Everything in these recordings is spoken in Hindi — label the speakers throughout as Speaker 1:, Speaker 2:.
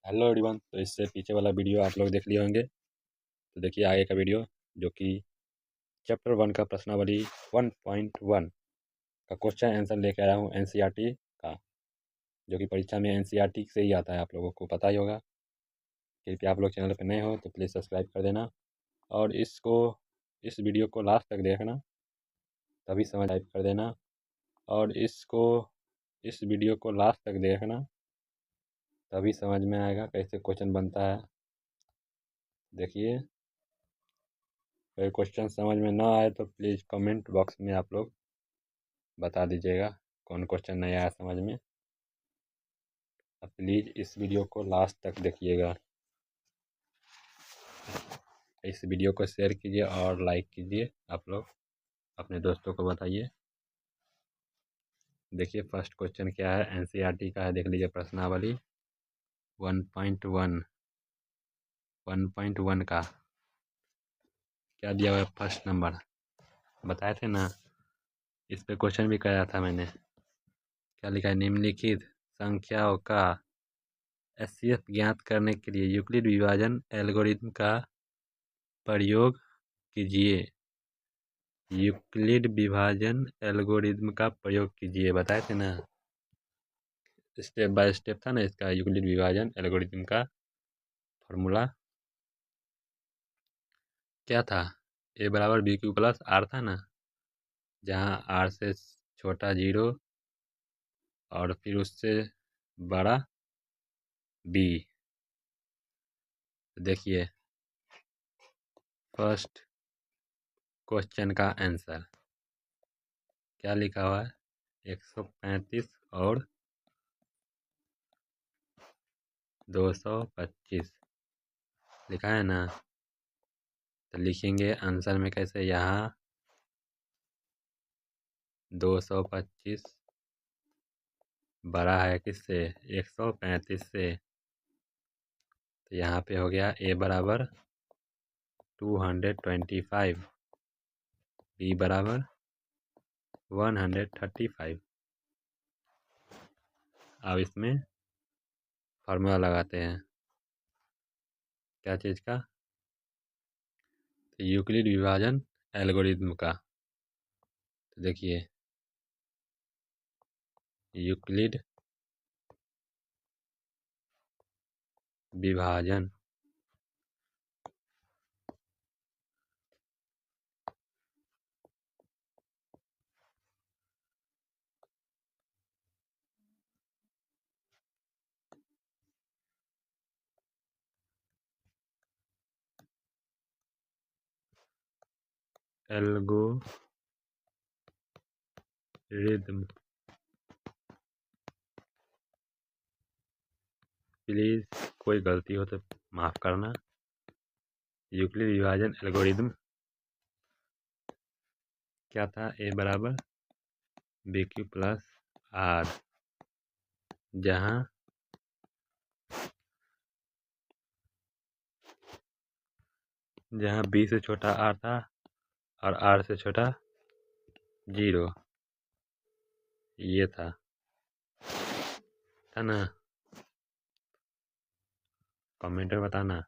Speaker 1: Hello everyone. तो इससे पीछे वाला वीडियो आप लोग देख लिए होंगे। तो देखिए आगे का वीडियो, जो कि चैप्टर 1 का प्रश्नावली 1.1 का क्वेश्चन आंसर लेके आया हूँ एनसीईआरटी का, जो कि परीक्षा में एनसीईआरटी से ही आता है, आप लोगों को पता ही होगा। कृपया आप लोग चैनल पर नए हो तो प्लीज़ सब्सक्राइब कर देना और इस वीडियो को लास्ट तक देखना, तभी समझ टाइप कर देना। और इस वीडियो को लास्ट तक देखना, तभी समझ में आएगा कैसे क्वेश्चन बनता है। देखिए, कोई क्वेश्चन समझ में ना आए तो प्लीज़ कमेंट बॉक्स में आप लोग बता दीजिएगा कौन क्वेश्चन नहीं आया समझ में। अब प्लीज़ इस वीडियो को लास्ट तक देखिएगा। इस वीडियो को शेयर कीजिए और लाइक कीजिए, आप लोग अपने दोस्तों को बताइए। देखिए फर्स्ट क्वेश्चन क्या है, एनसीईआरटी का है, देख लीजिए प्रश्नावली 1.1 का क्या दिया हुआ है। फर्स्ट नंबर बताए थे ना, इस पे क्वेश्चन भी कराया था मैंने। क्या लिखा है, निम्नलिखित संख्याओं का एचसीएफ ज्ञात करने के लिए यूक्लिड विभाजन एल्गोरिथम का प्रयोग कीजिए। यूक्लिड विभाजन एल्गोरिथम का प्रयोग कीजिए बताए थे ना, स्टेप बाय स्टेप था ना इसका यूक्लिड विभाजन एल्गोरिथम का फॉर्मूला। क्या था, ए बराबर बी क्यू प्लस आर था ना, जहाँ आर से छोटा 0 और फिर उससे बड़ा बी। देखिए फर्स्ट क्वेश्चन का आंसर क्या लिखा हुआ है, 135 और 225 लिखा है ना। तो लिखेंगे आंसर में कैसे, यहाँ 225 बड़ा है किससे, 135 से। तो यहाँ पे हो गया ए बराबर 225, बी बराबर 135। अब इसमें फार्मूला लगाते हैं, क्या चीज़ का, तो यूक्लिड विभाजन एल्गोरिथम का। तो देखिए यूक्लिड विभाजन एल्गोरिथम, प्लीज़ कोई गलती हो तो माफ़ करना। यूक्लिड विभाजन एल्गोरिथम क्या था, ए बराबर बी क्यू प्लस आर, जहाँ बी से छोटा आर था और आर से छोटा 0, ये था ना। कमेंट में बताना।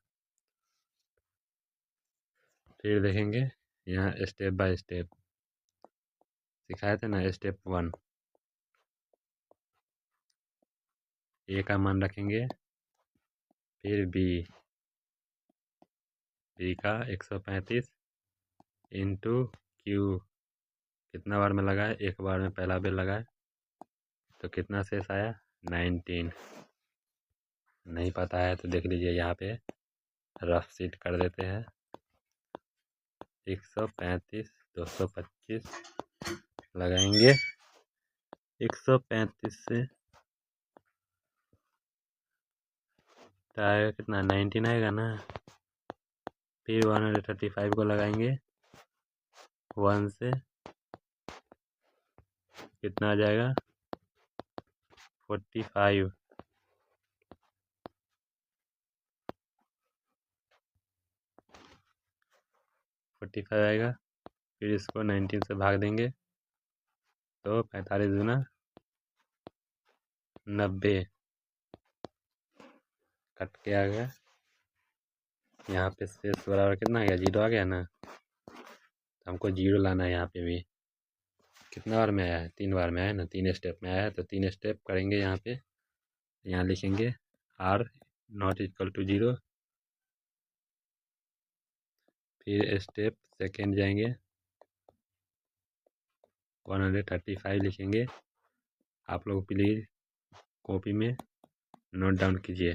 Speaker 1: फिर देखेंगे यहाँ स्टेप बाय स्टेप सिखाए थे ना। स्टेप 1, ए का मान रखेंगे, फिर बी का 135 इंटू क्यू, कितना बार में लगाए, एक बार में पहला बेल लगाए, तो कितना शेष आया, 19। नहीं पता है तो देख लीजिए, यहाँ पे रफ शीट कर देते हैं। 135 225 लगाएंगे, 135 से आएगा कितना, 19 आएगा ना। फिर 135 को लगाएंगे, 1 से कितना आ जाएगा, 45 आएगा। फिर इसको 19 से भाग देंगे तो 45 दूना 90 कट के आ गया। यहाँ पे शेष बराबर कितना आ गया, 0 आ गया ना। तो हमको 0 लाना है यहाँ पे भी। कितना बार में आया है, 3 बार में आया है ना, 3 स्टेप में आया है। तो 3 स्टेप करेंगे यहाँ पे। यहाँ लिखेंगे r नॉट इक्वल टू 0। फिर स्टेप सेकेंड जाएंगे, 135 लिखेंगे। आप लोग प्लीज़ कॉपी में नोट डाउन कीजिए।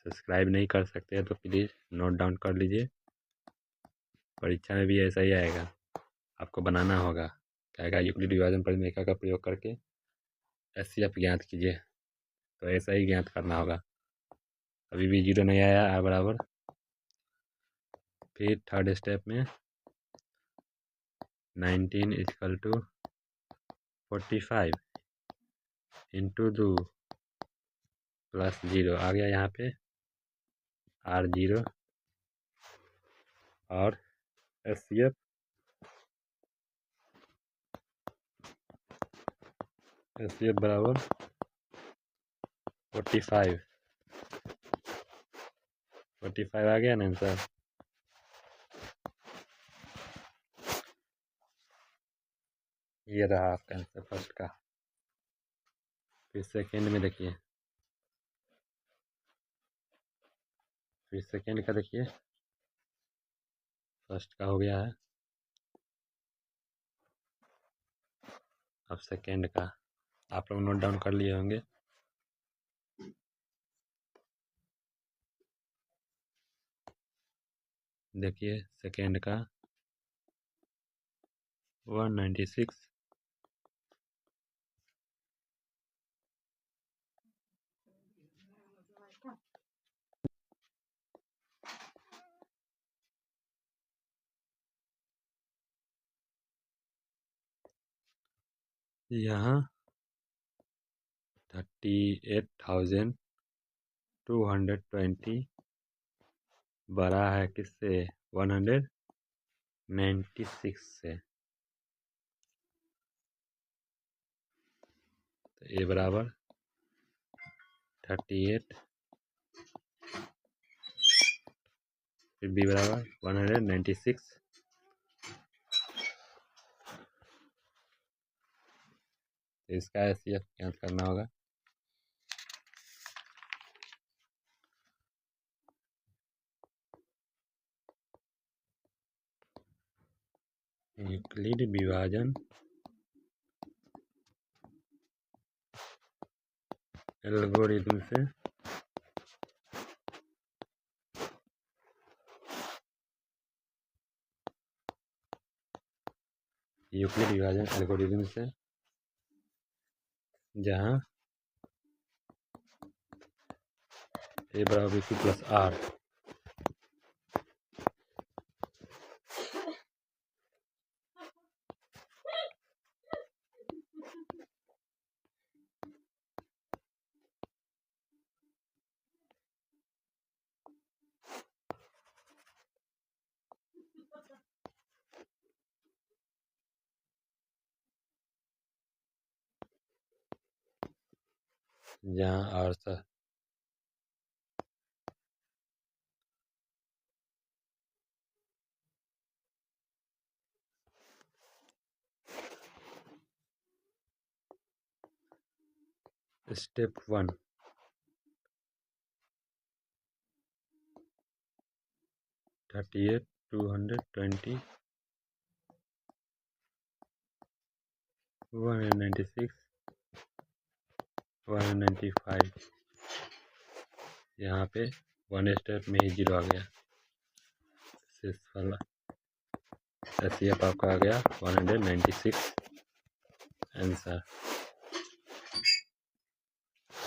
Speaker 1: सब्सक्राइब नहीं कर सकते हैं तो प्लीज़ नोट डाउन कर लीजिए। परीक्षा में भी ऐसा ही आएगा, आपको बनाना होगा। क्या आएगा, यूक्लिड विभाजन परिमेय का प्रयोग करके एचसीएफ ज्ञात कीजिए। तो ऐसा ही ज्ञात करना होगा। अभी भी 0 नहीं आया, r बराबर। फिर थर्ड स्टेप में 19 इक्वल टू 45 इंटू 2 प्लस 0 आ गया यहाँ पे, r0 और एचसीएफ बराबर 45 आ गया ना आंसर। ये रहा आपका आंसर फर्स्ट का। फिर सेकेंड में देखिए, फिर सेकेंड का देखिए, फर्स्ट का हो गया है, अब सेकेंड का आप लोग नोट डाउन कर लिए होंगे। देखिए सेकेंड का 196 यहाँ 38,220 बड़ा है किससे, 196 से। तो ए बराबर 38, फिर बी बराबर 196। तो इसका एचसीएफ ज्ञात करना होगा। यूक्लिड विभाजन एल्गोरिथम से जहाँ ए बराबर बी प्लस आर, जहाँ आर स्टेप 1 38,220 196 195, यहाँ पे 1 स्टेप में ही 0 आ गया। शेष वाला एचसीएफ आपका आ गया 196 आंसर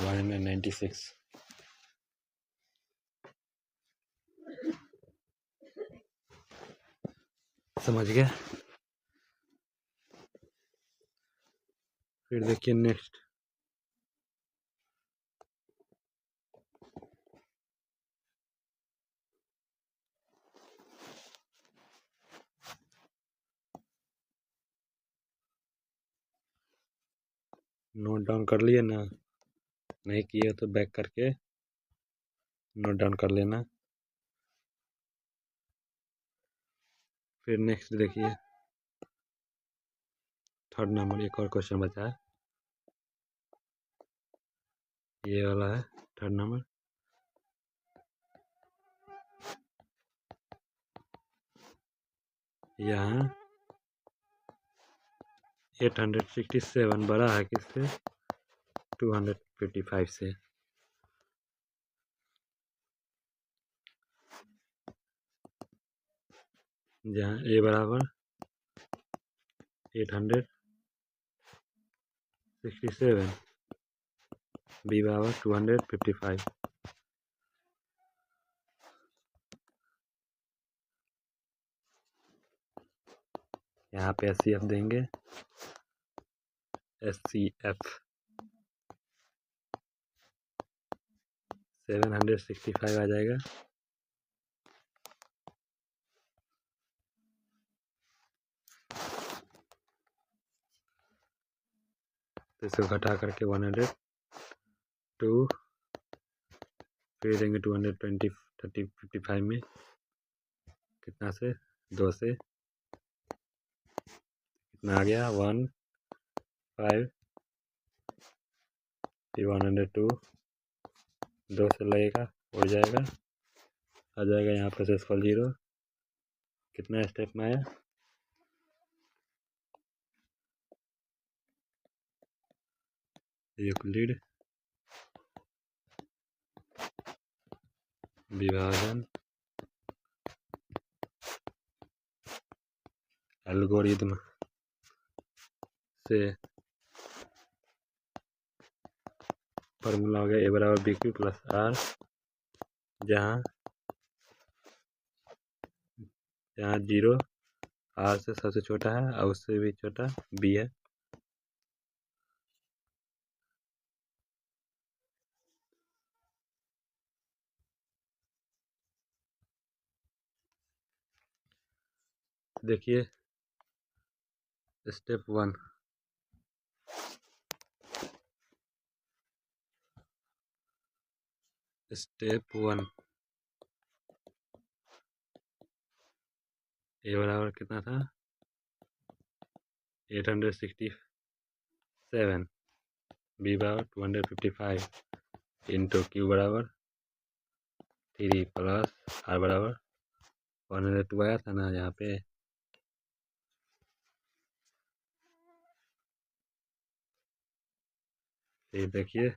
Speaker 1: 196। समझ गया। फिर देखिए नेक्स्ट, नोट डाउन कर लिए ना, नहीं किए तो बैक करके नोट डाउन कर लेना। फिर नेक्स्ट देखिए थर्ड नंबर एक और क्वेश्चन बचा है, ये वाला है थर्ड नंबर। यहाँ 867 बड़ा है किससे, 255 से। जहाँ ए बराबर 867, बी बराबर 255। यहाँ पे SCF देंगे, SCF 765 आ जाएगा। तो इसको घटा करके 102, फिर देंगे 220, 55 में कितना से 2 से कितना आ गया 15, फिर 102 2 से लगेगा उड़ जाएगा, आ जाएगा यहाँ पर सक्सेसफुल 0। कितना स्टेप में आया, यूक्लिड विभाजन एल्गोरिथम से फार्मूला हो गया ए बराबर BQ प्लस R, जहाँ 0 R से सबसे छोटा है और उससे भी छोटा B है। देखिए स्टेप 1, स्टेप 1 ए बराबर कितना था 867, बी बराबर 255 इंटू क्यू बराबर 3 प्लस आर बराबर 102 आया था ना यहाँ पे। फिर देखिए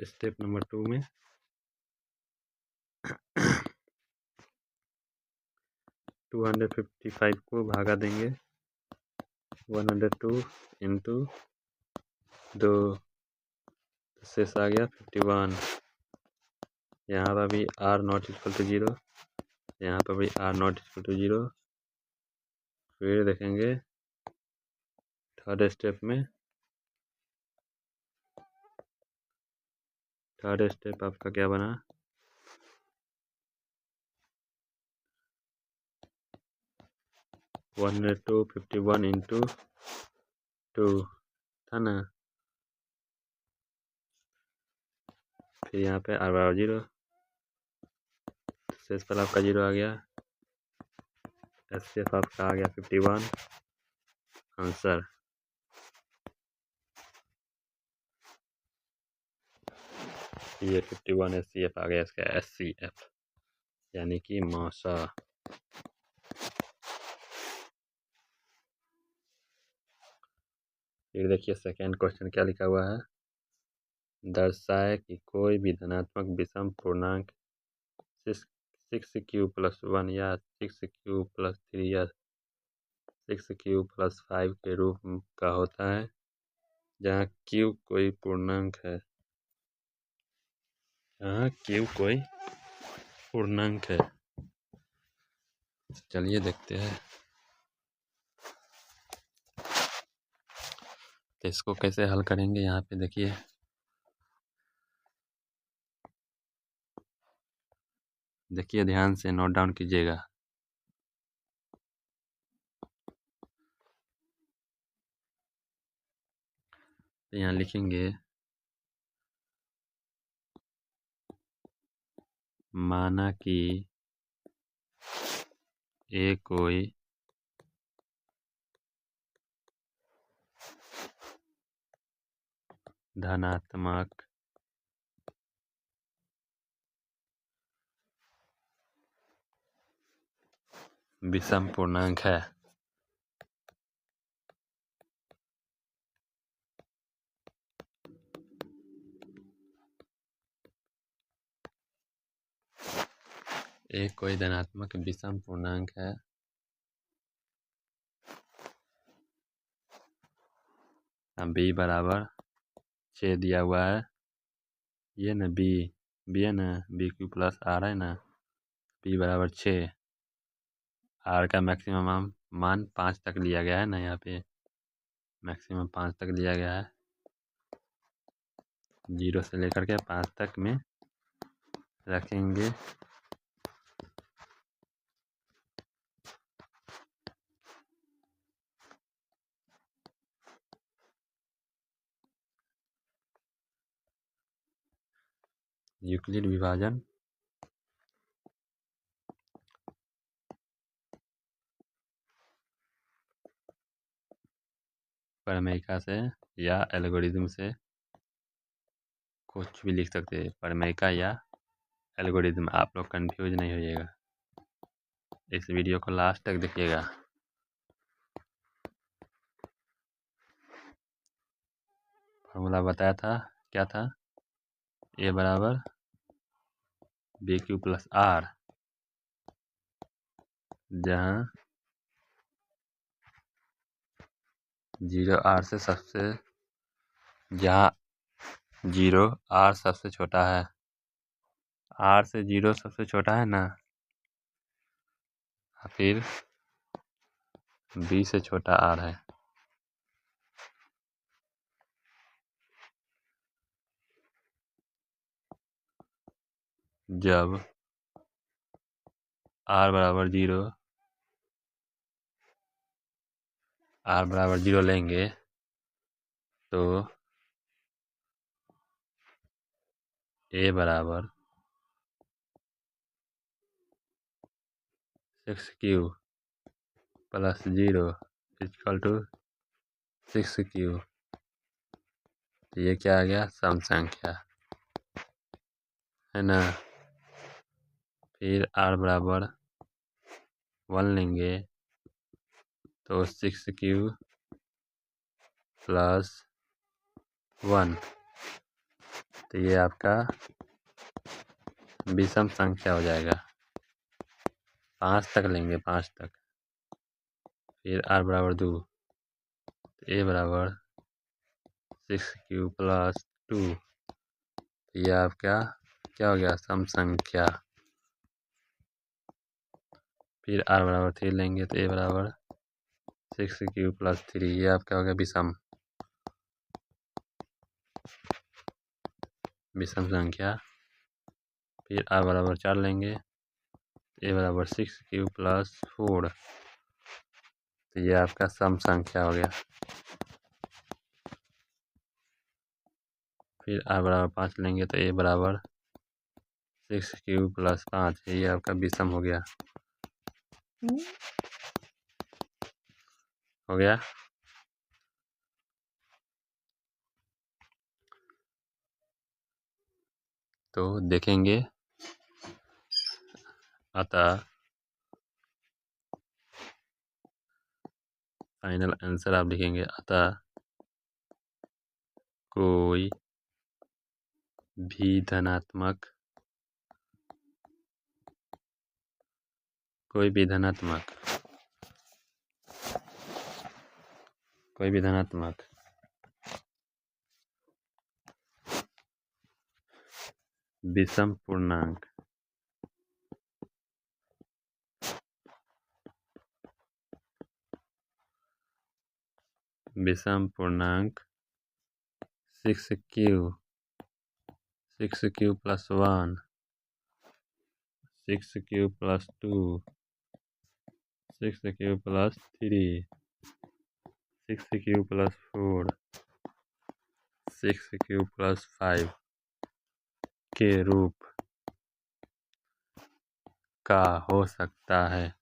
Speaker 1: स्टेप नंबर 2 में 255 को भागा देंगे 102 इंटू 2, शेष आ गया 51। यहाँ पर भी R नॉट इक्वल टू 0, यहाँ पर भी R नॉट इक्वल टू 0। फिर देखेंगे थर्ड स्टेप में, थर्ड स्टेप आपका क्या बना 151 इंटू 2 था ना। फिर यहाँ पे R बराबर 0, शेष पर आपका 0 आ गया, SCF आपका आ गया 51 आंसर। ये 51 SCF आ गया इसका SCF यानी कि मासा। फिर देखिए सेकेंड क्वेश्चन क्या लिखा हुआ है, दर्शाए कि कोई भी धनात्मक विषम पूर्णांक 6Q प्लस 1 या 6Q प्लस 3 या 6Q प्लस 5 के रूप का होता है, जहाँ Q कोई पूर्णांक है, जहाँ Q कोई पूर्णांक है। चलिए देखते हैं तो इसको कैसे हल करेंगे। यहाँ पे देखिए ध्यान से नोट डाउन कीजिएगा। तो यहाँ लिखेंगे माना कि ए कोई धनात्मक विषम पूर्णांक है। ए कोई धनात्मक विषम पूर्णांक है बी बराबर 6 दिया हुआ है। ये ना बी है ना, बी क्यू प्लस आर है ना, बी बराबर 6। आर का मैक्सिमम मान 5 तक लिया गया है ना, यहाँ पे मैक्सिमम 5 तक लिया गया है। 0 से लेकर के 5 तक में रखेंगे। यूक्लिड विभाजन प्रमेयिका से या एल्गोरिदम से, कुछ भी लिख सकते हैं, प्रमेयिका या एल्गोरिदम। आप लोग कंफ्यूज नहीं होइएगा, इस वीडियो को लास्ट तक देखिएगा। फॉर्मूला बताया था, क्या था? ए बराबर बी क्यू प्लस आर, जहाँ 0 आर से जहाँ 0 आर सबसे छोटा है, आर से 0 सबसे छोटा है ना, फिर बी से छोटा आर है। जब आर बराबर 0 लेंगे तो ए बराबर 6q plus 0 equal to 6q। तो ये क्या आ गया? सम संख्या है ना। फिर r बराबर 1 लेंगे तो 6q प्लस 1, तो ये आपका विषम संख्या हो जाएगा। 5 तक लेंगे, 5 तक। फिर r बराबर 2, तो a बराबर 6q प्लस 2, तो ये आपका क्या हो गया? सम संख्या। फिर r बराबर 3 लेंगे तो a बराबर 6q प्लस 3, ये आपका हो गया विषम संख्या। फिर r बराबर 4 लेंगे, a बराबर 6q प्लस 4, तो ये आपका सम संख्या हो गया। फिर r बराबर 5 लेंगे तो a बराबर 6q प्लस 5, ये आपका विषम हो गया। हो गया। तो देखेंगे, अतः फाइनल आंसर आप लिखेंगे, अतः कोई भी धनात्मक विषम पूर्णांक विषम पूर्णांक 6q plus 1, 6q plus 2, 6q plus 3, 6q plus 4, 6q plus 5 के रूप का हो सकता है?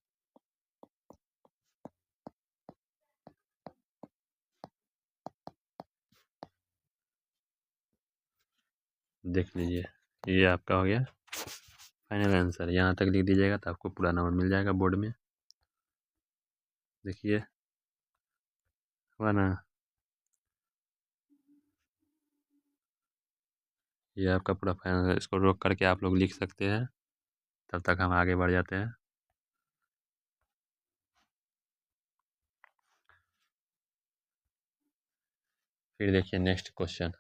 Speaker 1: देख लीजिए, ये आपका हो गया फाइनल आंसर। यहाँ तक लिख दीजिएगा तो आपको पूरा नंबर मिल जाएगा बोर्ड में। देखिए, हुआ ना? ये आपका पूरा फाइनल। इसको रोक करके आप लोग लिख सकते हैं, तब तक हम आगे बढ़ जाते हैं। फिर देखिए नेक्स्ट क्वेश्चन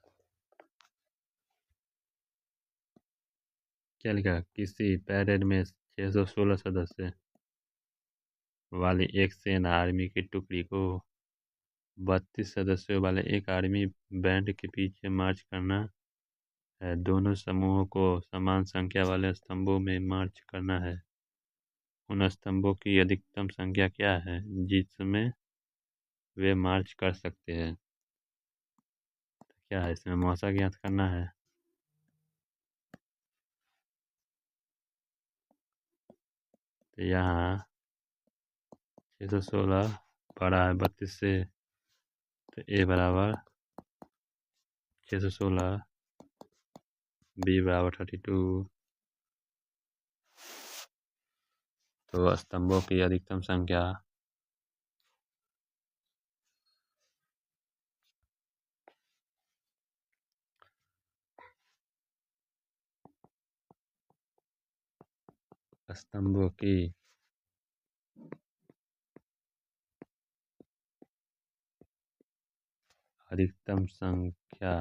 Speaker 1: क्या लिखा। किसी पैरेड में 616 सदस्य वाली एक सेना आर्मी की टुकड़ी को 32 सदस्यों वाले एक आर्मी बैंड के पीछे मार्च करना है। दोनों समूहों को समान संख्या वाले स्तंभों में मार्च करना है। उन स्तंभों की अधिकतम संख्या क्या है जिसमें वे मार्च कर सकते हैं? क्या है इसमें मौसा ज्ञात करना है। तो यहाँ 616 बड़ा है 32 से, तो ए बराबर 616, बी बराबर 32। तो स्तंभों की अधिकतम संख्या स्तंभों की अधिकतम संख्या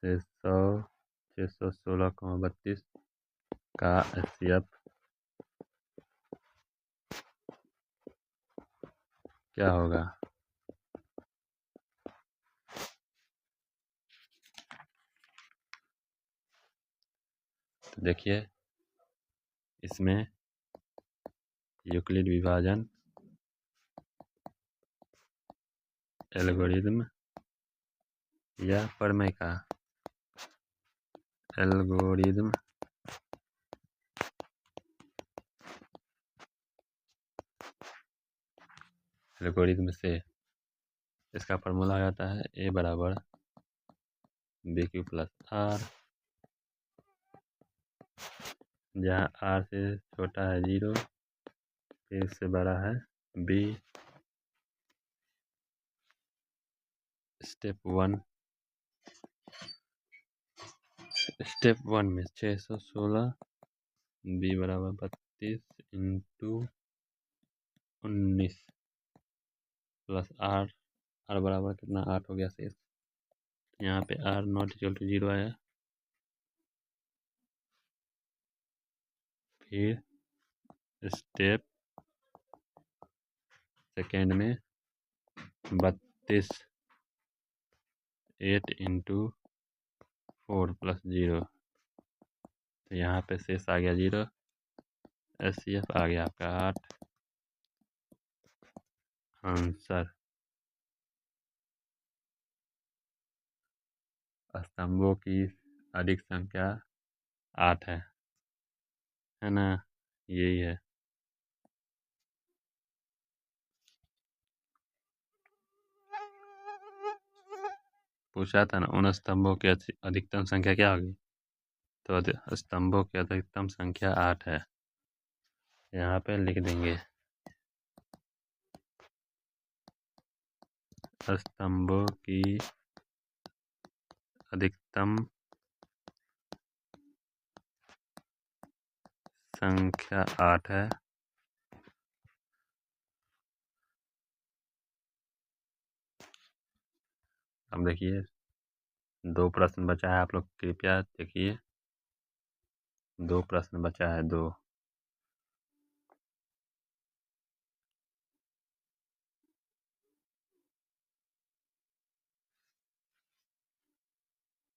Speaker 1: से 616,32 का एचसीएफ क्या होगा? तो देखिए, इसमें यूक्लिड विभाजन एल्गोरिदम या प्रमेय का एल्गोरिदम से इसका फॉर्मूला आ जाता है ए बराबर बी क्यू प्लस आर, जहाँ आर से छोटा है 0, ए से बड़ा है बी। स्टेप वन में 616 बी बराबर 32 इंटू 19 प्लस आर। आर बराबर कितना 8 हो गया शेष। यहाँ पे आर नॉट इक्वल टू 0 आया। फिर स्टेप सेकेंड में 32 8 इंटू 4 प्लस 0, तो यहाँ पे शेष आ गया 0। एचसीएफ आ गया आपका 8। आंसर स्तंभों की अधिक संख्या 8 है ना? यही है। पूछा था ना उन स्तंभों की अधिकतम संख्या क्या होगी, तो स्तंभों की अधिकतम संख्या 8 है। यहाँ पे लिख देंगे स्तंभों की अधिकतम संख्या 8 है। अब देखिए 2 प्रश्न बचा है, आप लोग कृपया देखिए 2 प्रश्न बचा है 2।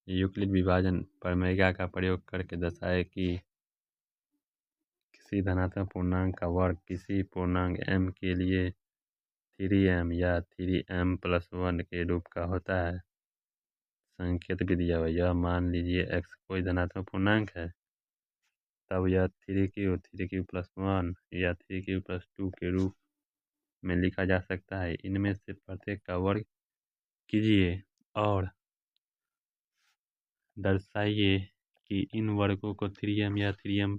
Speaker 1: यूक्लिड विभाजन प्रमेय का प्रयोग करके दर्शाए कि किसी धनात्मक पूर्णांक का वर्ग किसी पूर्णांक m के लिए 3m या 3m+1 के रूप का होता है। संकेत भी दिया हुआ। यह मान लीजिए x कोई धनात्मक पूर्णांक है, तब यह 3q प्लस 1 या 3q प्लस 2 के रूप में लिखा जा सकता है। इनमें से प्रत्येक का वर्ग कीजिए और दर्शाइए कि इन वर्गों को 3m या 3m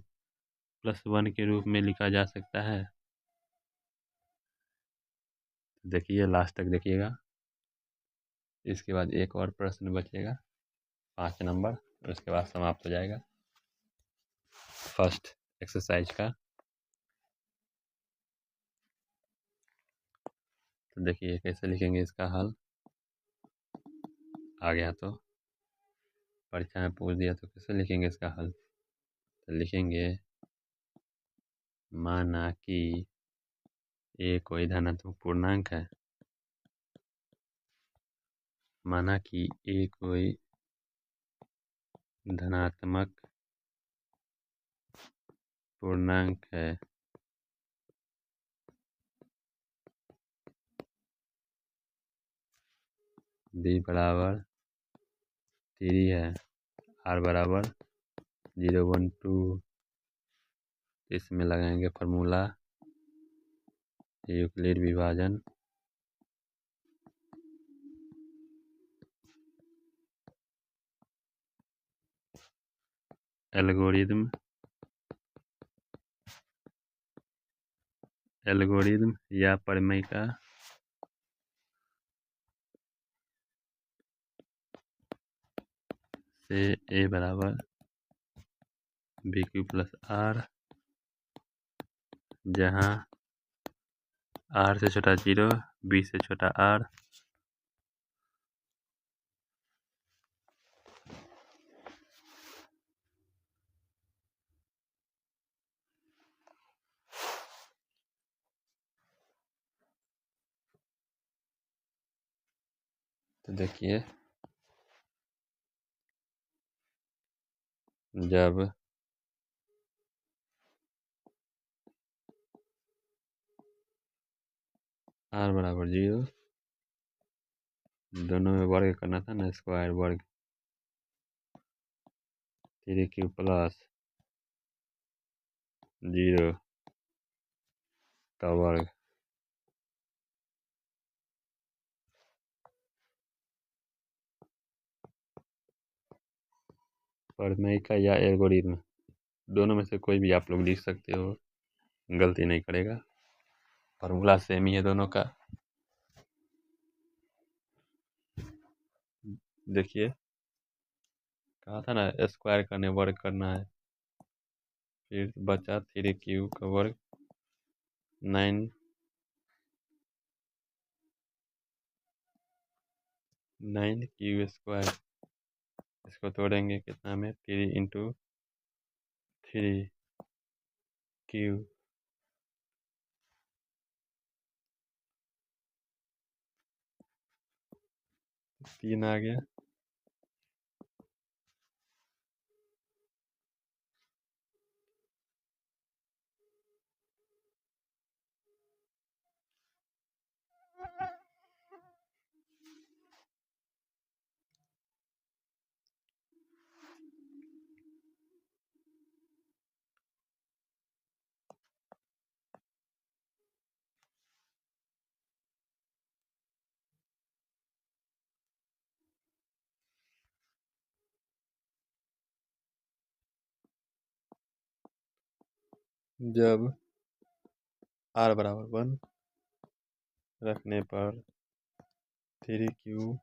Speaker 1: प्लस 1 के रूप में लिखा जा सकता है। देखिए लास्ट तक देखिएगा। इसके बाद एक और प्रश्न बचेगा 5 नंबर, उसके बाद समाप्त हो जाएगा फर्स्ट एक्सरसाइज का। तो देखिए कैसे लिखेंगे इसका हल। आ गया तो परीक्षा में पूछ दिया तो कैसे लिखेंगे इसका हल। तो लिखेंगे माना कि ए कोई धनात्मक पूर्णांक है, माना कि ए कोई धनात्मक पूर्णांक है बी बराबर 3 है, आर बराबर 0.12। इसमें लगाएंगे फार्मूला यूक्लिड विभाजन एल्गोरिदम या प्रमेय का से ए बराबर बी क्यू प्लस आर, जहाँ आर से छोटा 0, बी से छोटा आर। तो देखिए जब आर बराबर 0, दोनों में वर्ग करना था ना, स्क्वायर वर्ग 3q प्लस 0 का वर्ग प्रमेय का या एल्गोरिदम, दोनों में से कोई भी आप लोग लिख सकते हो, गलती नहीं करेगा। फार्मूला सेम ही है दोनों का। देखिए कहा था ना स्क्वायर करने वर्ग करना है, फिर बचा 3q का वर्ग 9q स्क्वायर। इसको तोड़ेंगे कितना में, 3 इंटू 3q, 3 आ गया। जब r बराबर 1 रखने पर 3q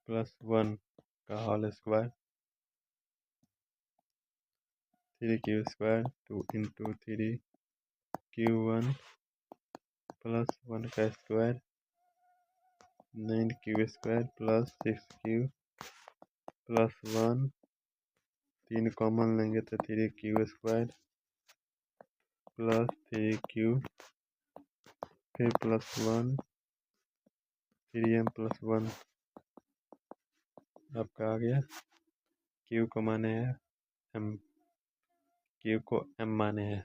Speaker 1: प्लस 1 का whole square, 3q square 2 into 3q1 plus 1 का square, 9q square plus 6q plus 1, 3 common लेंगे तो 3q स्क्वायर प्लस 3q फिर प्लस 1, 3m प्लस 1 आपका आ गया। q को माने है m, q को m माने हैं।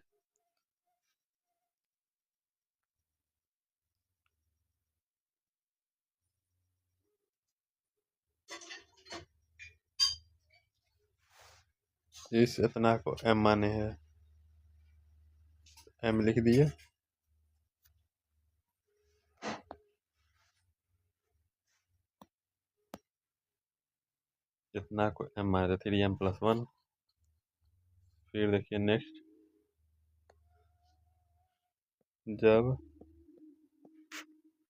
Speaker 1: इस इतना को m माने है, m लिख दिए। इतना को m माने तो 3m+1। फिर देखिए नेक्स्ट, जब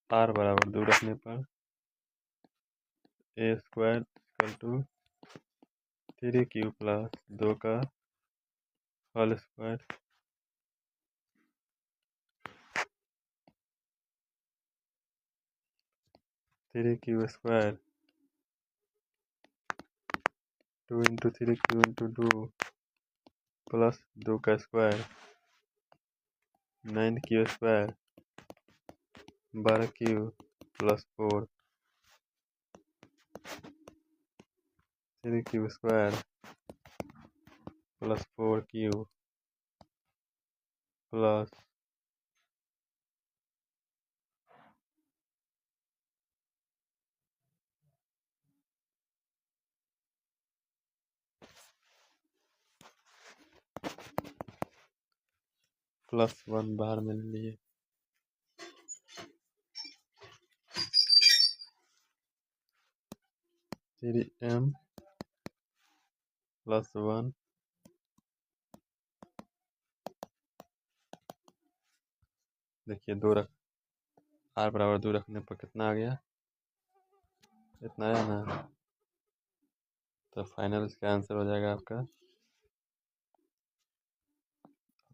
Speaker 1: r बराबर 2 रखने पर a² 3q + 2 का होल स्क्वायर 3q² 2 × 3q × 2 + 2 का square 9q² 12q + 4 3q² + 4q plus +1 बाहर में ले लिए, 3m + 1 देखिए r बराबर 2 रखने पर कितना आ गया, इतना आया ना। तो फाइनल इसका आंसर हो जाएगा आपका,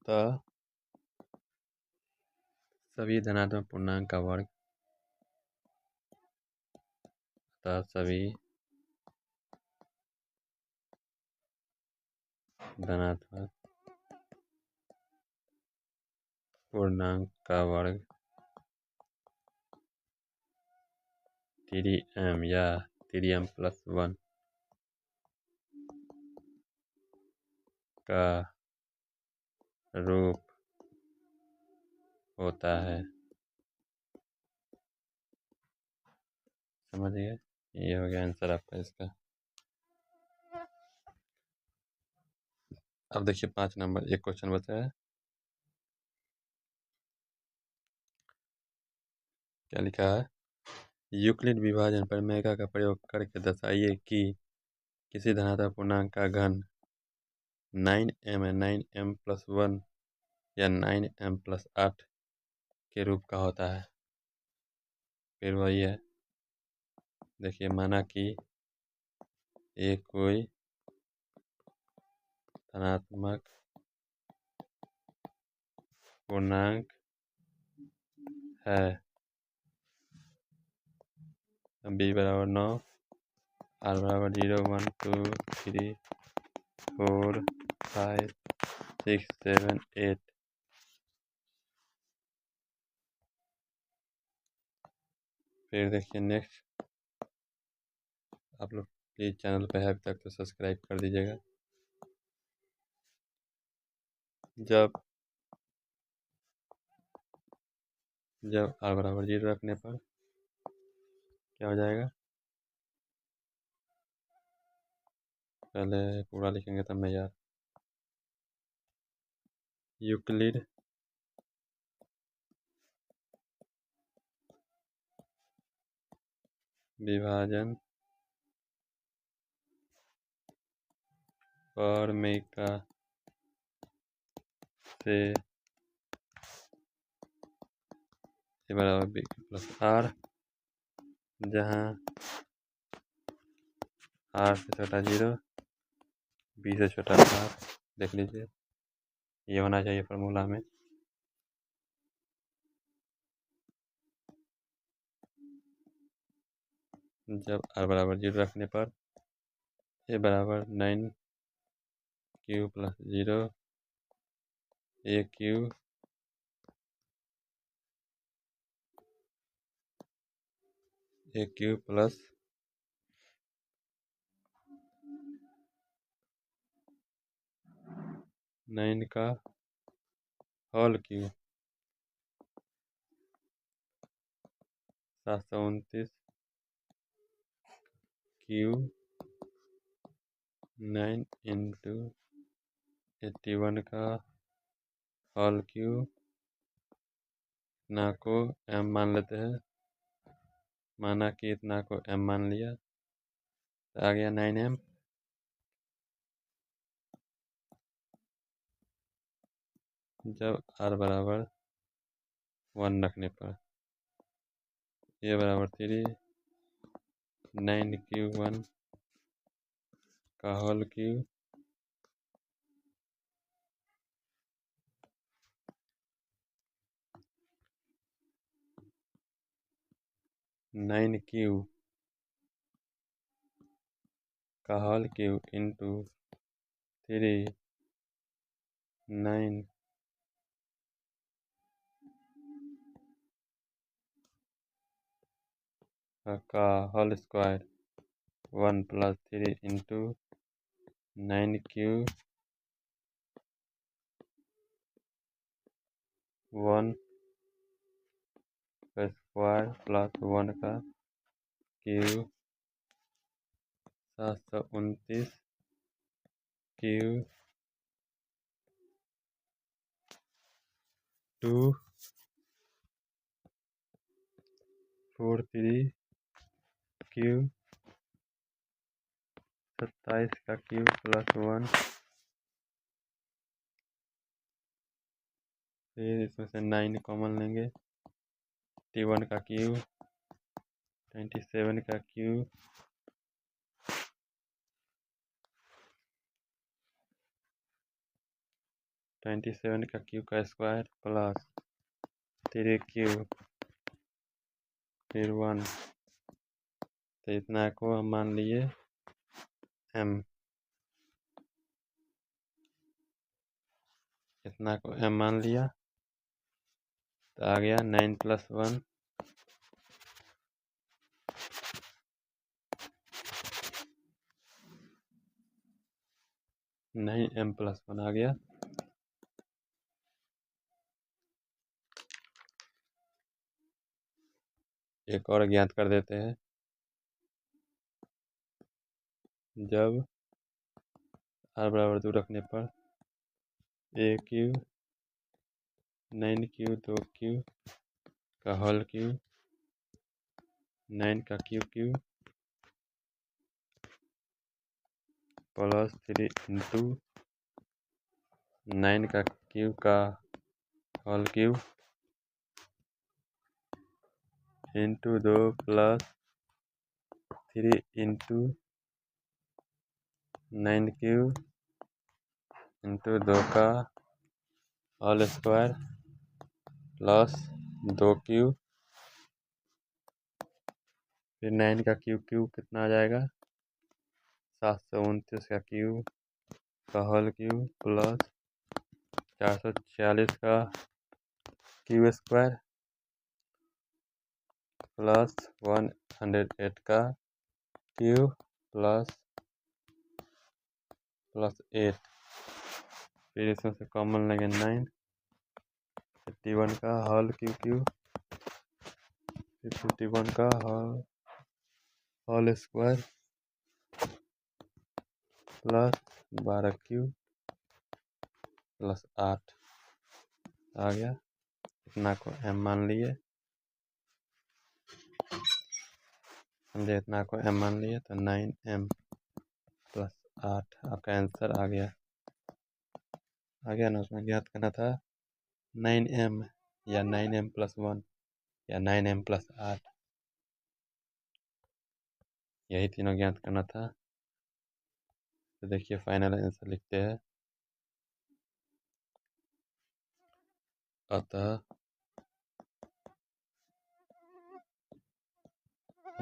Speaker 1: तो सभी धनात्मक पूर्णांक का वर्ग, तो सभी धनात्मक पूर्णांक का वर्ग 3m या 3m+1 का रूप होता है। समझ गए, ये हो गया आंसर आपका इसका। अब देखिए 5 नंबर, एक क्वेश्चन बचा है। क्या लिखा है, यूक्लिड विभाजन प्रमेय का प्रयोग करके दर्शाइए कि किसी धनात्मक पूर्णांक का घन 9m 9m+1 या 9m+8 के रूप का होता है। फिर वही है, देखिए माना कि एक कोई धनात्मक पूर्णांक है, b बराबर 9, r बराबर 0 1 2 3 4 5 6 7 8। फिर देखिए नेक्स्ट, आप लोग प्लीज़ चैनल पे है अभी तक तो सब्सक्राइब कर दीजिएगा। जब r बराबर 0 रखने पर क्या हो जाएगा, पहले पूरा लिखेंगे तब मैं यार, यूक्लिड विभाजन प्रमेय से a बराबर b + r, जहाँ r से छोटा 0, b से छोटा r, देख लीजिए ये होना चाहिए फार्मूला में। जब r बराबर 0 रखने पर a बराबर 9q + 0 aq प्लस 9 का होल क्यू 729 q 9 × 81 का होल क्यूब, इतना को m मान लेते हैं। माना कि इतना को m मान लिया तो आ गया 9m। जब r बराबर 1 रखने पर ये बराबर 3, 9 क्यूब 1 का होल क्यूब, नाइन क्यूब का होल क्यूब इंटू 3, 9 का होल स्क्वायर 1 + 3 इंटू 9 क्यूब 1 का स्क्वायर प्लस 1 का क्यूब 729 क्यूब 243 क्यूब 27 का क्यूब प्लस 1। फिर इसमें से 9 कॉमन लेंगे। 81 का क्यूब, 27 का क्यूब, 27 का क्यूब का स्क्वायर प्लस 3 क्यूब फिर 1। तो इतना को हम मान लिए m, इतना को m मान लिया तो आ गया 9 + 1 9m + 1 आ गया। एक और ज्ञात कर देते हैं। जब r बराबर 2 रखने पर a क्यूब 9 क्यूब 2 क्यूब का होल क्यूब 9 का क्यूब प्लस 3 इंटू 9 का क्यूब का whole cube into 2 plus 3 into 9 cube into 2 का होल स्क्वायर प्लस 2 क्यूब फिर 9 का क्यूब कितना आ जाएगा 729 का क्यूब का होल क्यूब प्लस 446 का क्यूब स्क्वायर प्लस 108 का क्यूब प्लस 8। फिर इसमें से कॉमन लेंगे 9, 51 का होल क्यूब फिर 51 का whole square plus 12 cube plus 8 आ गया। इतना को m मान लिए, समझे, इतना को m मान लिए तो 9m + 8 आपका आंसर आ गया ना। उसमें ज्ञात करना था 9m या 9m + 1 या 9m + 8, यही तीनों ज्ञात करना था। तो देखिए फाइनल आंसर लिखते हैं। अतः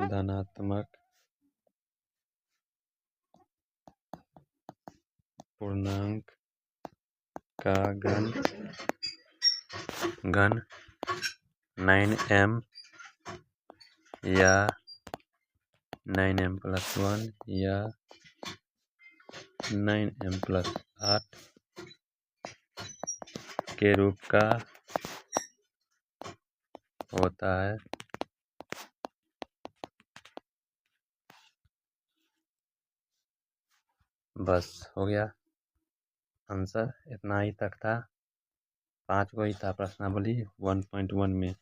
Speaker 1: धनात्मक पूर्णांक का घन 9m या 9m + 1 या 9m + 8 के रूप का होता है। बस हो गया। आंसर इतना ही तक था, 5 को ही था प्रश्नावली 1.1 में।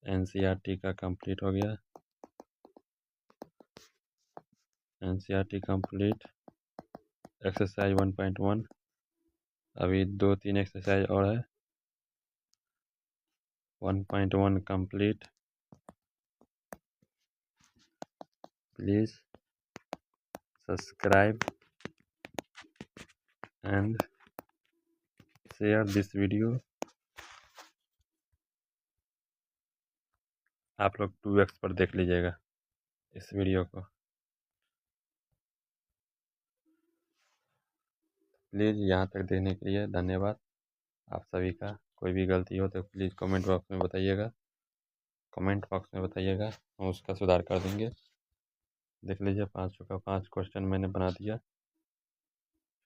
Speaker 1: एनसीईआरटी का कंप्लीट हो गया। NCERT complete. एक्सरसाइज 1.1, अभी 2-3 एक्सरसाइज और है। 1.1 complete. Please subscribe and share this video. आप लोग 2x पर देख लीजिएगा इस वीडियो को। प्लीज़ यहाँ तक देखने के लिए धन्यवाद आप सभी का। कोई भी गलती हो तो प्लीज़ कमेंट बॉक्स में बताइएगा। हम उसका सुधार कर देंगे। देख लीजिए 5 का 5 क्वेश्चन मैंने बना दिया।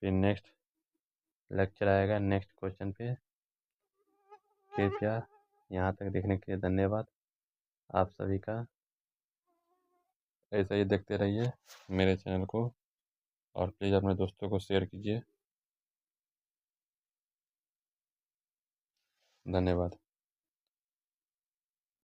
Speaker 1: फिर नेक्स्ट लेक्चर आएगा नेक्स्ट क्वेश्चन पे। कृपया यहाँ तक देखने के लिए धन्यवाद आप सभी का। ऐसा ही देखते रहिए मेरे चैनल को और प्लीज़ अपने दोस्तों को शेयर कीजिए। धन्यवाद।